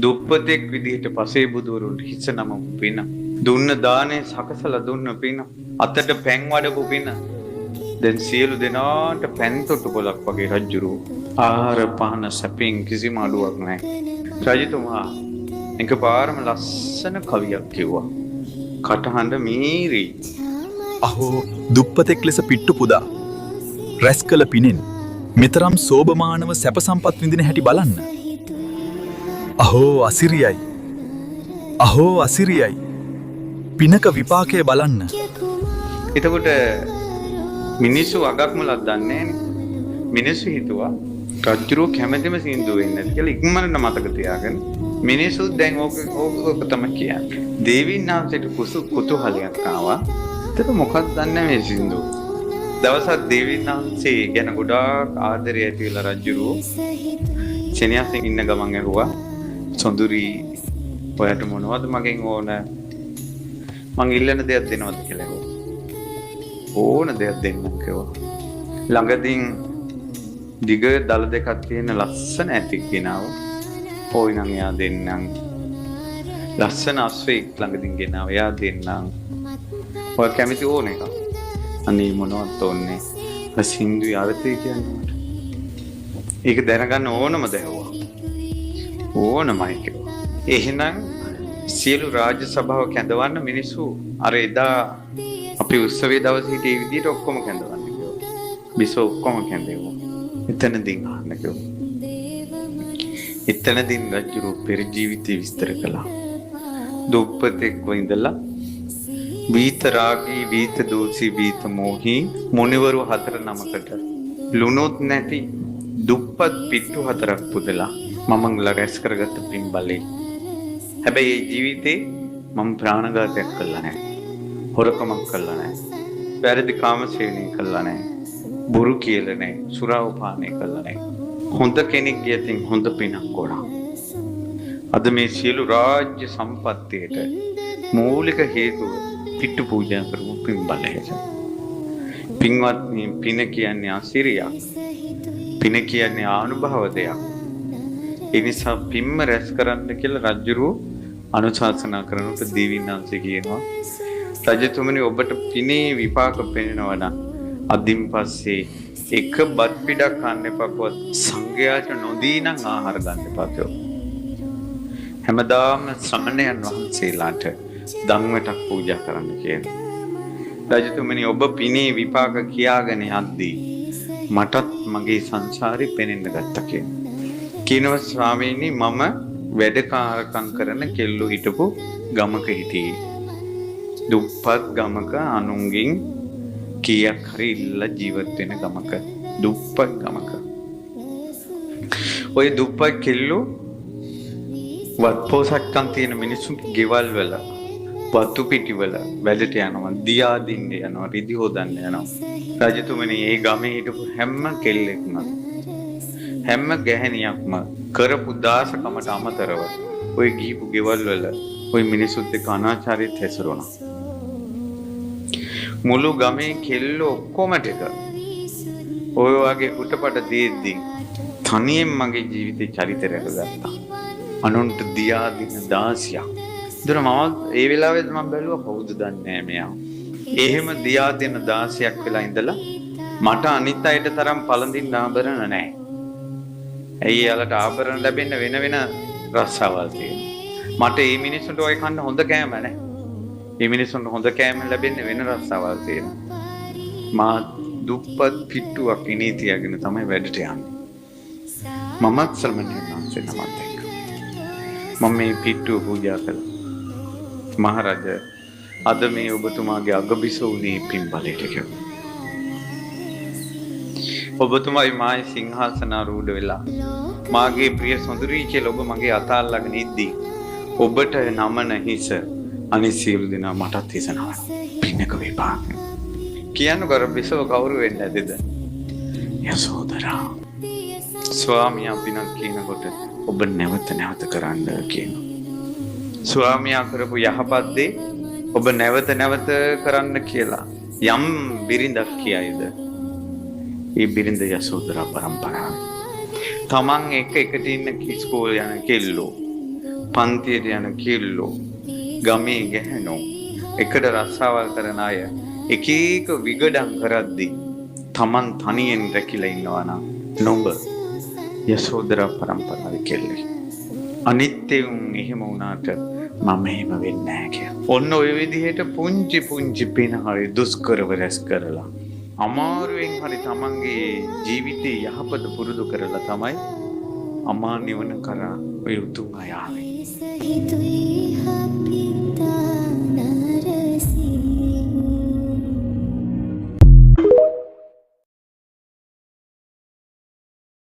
දුප්පතෙක් විදිහට පසේ බුදුවරුන්ට හිස නම පින. දුන්න දානේ සකසලා දුන්න පින. අතට පැන් වඩපු පින. දැන් සියලු දෙනාට පැන් තොටු පොලක් වගේ රජ්ජුරුව. ආහාර පාන සැපෙන් කිසිම අඩුවක් නැහැ. රජතුමා එකපාරම ලස්සන කවියක් කිව්වා. කටහඬ මීරි. අහෝ දුප්පතෙක් ලෙස පිට්ටු පුදා රැස් කළ පිනෙන් මෙතරම් සෝභමානව සැප සම්පත් විඳින හැටි බලන්න. අහෝ අසිරියයි. අහෝ අසිරියයි. පිනක විපාකය බලන්න. එතකොට මිනිස්සු අගක්ම ලද්දන්නේ මිනිස්සු හිතුවා රජ්ජුරුව කැමැතිම සින්දුව වෙන්නේ කියලා ඉක්මනට මතක තියාගෙන මිනිස්සු දැන් ඕක තමයි කියන්නේ. දේවීන් වහන්සේට කුතුහලයක් ආවා. ඒක මොකක්ද දන්නේ මේ සින්දුව. දවසක් දේවීන් වහන්සේ ගැන ගොඩාක් ආදරය ඇති වෙලා රජ්ජුරුව සෙනෙහසින් ඉන්න ගමන් ඇහුවා සොඳුරි ඔයාට මොනවද මගෙන් ඕන? මං ඉල්ලන දෙයක් දෙනවද කියලා ඇහුවා. ඕන දෙයක් දෙන්න කිව්වා. ළඟදීන් දිග දල දෙකක් තියෙන ලස්සන ඇතික් ගෙනාවා. ඕයි නම් එයා දෙන්නම්. ලස්සන අස්වෙක් ළඟදීන් ගෙනාවා. එයා දෙන්නම්. ඔය කැමති ඕන එක. අනේ මොනවද ඕනේ? සින්දුවේ අර්ථය කියන්නේ. ඒක දැනගන්න ඕනම දැවුවා. ඕනමයි කිව්වා. එහෙනම් සියලු රාජ්‍ය සභාව කැඳවන්න මිනිස්සු අර එදා අපි උත්සවයේ දවසේ හිටිය විදිහට ඔක්කොම කැඳවන්න කිව්වා. බිසෝ ඔක්කොම කැඳෙව්වා. එතනදී අහන්න කිව්වා. එතනදී රජුරු පෙර ජීවිතේ විස්තර කළා. දුප්පතෙක් ඉඳලා වීත රාගී වීත දෝසී වීත මෝහී මොණිවරු 4 නමකට ලුණොත් නැති දුප්පත් පිට්ටු 4ක් පුදලා මම රැස් කරගත්ත පින් බලේ. හැබැයි මේ ජීවිතේ මම ප්‍රාණඝාතයක් කළා නැහැ. හොරකමක් කළා නැහැ. වැරදි කාමසේවනය කළා නැහැ. බොරු කියලා නැහැ. සුරාව පානය කළා නැහැ. හොඳ කෙනෙක් ගියතින් හොඳ පිනක් කොණා. අද මේ සියලු රාජ්‍ය සම්පත්තියට මූලික හේතුව පිට්ටු පූජා කරමු පින් බලය. පින්වත්නි පින කියන්නේ අසිරියක්. පින කියන්නේ ආනුභව දෙයක්. ඒ නිසා පින්ම රැස් කරන්න කියලා රජුරෝ අනුශාසනා කරනකොට දේවීන් වහන්සේ කියනවා රජතුමනි ඔබට පිනේ විපාක පෙනෙනවා නම් අදින් පස්සේ එක බත් පිටක් කන්න එපාකවත් සංඝයාට නොදී නම් ආහාර ගන්න එපාකෝ. හැමදාම ශ්‍රමණයන් වහන්සේලාට ධම්මටක් පූජා කරන්න කියනවා. රජතුමනි ඔබ පිනේ විපාක කියාගෙන යද්දී මටත් මගේ සංසාරේ පෙනෙන්න ගත්තා කියනවා. කියනවා ස්වාමීනි මම වැඩකාරකම් කරන කෙල්ලෝ හිටපු ගමක හිටියේ. දුප්පත් ගමක අනුන්ගෙන් කීයක් හරි ඉල්ලලා ජීවත් වෙන ගමක. දුප්පත් ගමක. ඔය දුප්පත් කෙල්ලෝ වත්පොසක්කම් තියෙන මිනිස්සු ගෙවල් වල වතු පිටි වල වැඩට යනවා. දියා දින්න යනවා. රිදි හොදන්න යනවා. රජතුමනි මේ ගමේ හිටපු හැම කෙල්ලෙක්ම හැම ගැහණියක්ම කරපු දාසකමට අමතරව ඔය ගිහිපු ගෙවල් වල ඔය මිනිසුත් එක්ක අනාචාරයට හැසිරුණා. මුළු ගමේ කෙල්ලෝ ඔක්කොම ටික ඔය වගේ උටපට දෙද්දී තනියෙන් මගේ ජීවිතේ චරිත රැකගත්තා. අනුන්ට දියා දින 16ක්. ඒතර මම ඒ වෙලාවෙත් මම බැලුවා කවුද දන්නේ මෙයා. එහෙම දියා දින 16ක් වෙලා ඉඳලා මට අනිත් අයට තරම් පළඳින්න ආභරණ නැහැ. ඇයි යාලට ආභරණ ලැබෙන්න වෙන වෙන රස්සාවල් තියෙනවා. මට මේ මිනිස්සුන්ට ඔය කන්න හොඳ කෑම නැහැ. මේ මිනිස්සුන්ට හොඳ කෑම ලැබෙන්න වෙන රස්සාවල් තියෙනවා. මා දුප්පත් පිට්ටුවක් ඉනේ තියාගෙන තමයි වැඩට යන්නේ. මමත් ශ්‍රමණයන් වහන්සේ නමක් එක්ක. මම මේ පිට්ටුව පූජා කළා. මහරජා අද මේ ඔබතුමාගේ අගබිසෝනේ පින් බලයට කිව්වා. ඔබතුමායි මායි සිංහාසනාරූඪ වෙලා මාගේ ප්‍රිය සොඳුරී කියලා ඔබ මගේ අතාල්ලාගෙන ඉද්දී ඔබට නමන හිස අනිත් සියලු දෙනා මටත් හිසනවා. පින්නක විපාක. කියන්න කර බිසව කවුරු වෙන්නේ නැද්ද? යසෝදරා. ස්වාමියා පිනක් කියනකොට ඔබ නැවත නැවත කරන්න කියනවා. ස්වාමියා කරපු යහපත් දේ ඔබ නැවත නැවත කරන්න කියලා යම් බිරිඳක් කියයිද? ඒ බිරිඳ යසෝදරා පරම්පරාව. තමන් එකට ඉන්න ඉස්කෝලේ යන කෙල්ලෝ පන්තියට යන කිල්ලෝ ගමේ ගැහැණෝ එකට රස්සාවල් කරන අය එක එක විගඩම් කරද්දී තමන් තනියෙන් රැකිලා ඉන්නවා නම් නොඹ යසෝදරා පරම්පරාවේ කෙල්ලෙක්. අනිත් උන් එහෙම වුණාට මම එහෙම වෙන්නේ නැහැ කියලා. ඔන්න ඔය විදිහට පුංචි පුංචි පින හරි දුෂ්කරව රැස් කරලා අමාරුවෙන් හරි තමන්ගේ ජීවිතේ යහපත පුරුදු කරලා තමයි අමා නිවන කරා ඔය උතුම් අය ආවේ.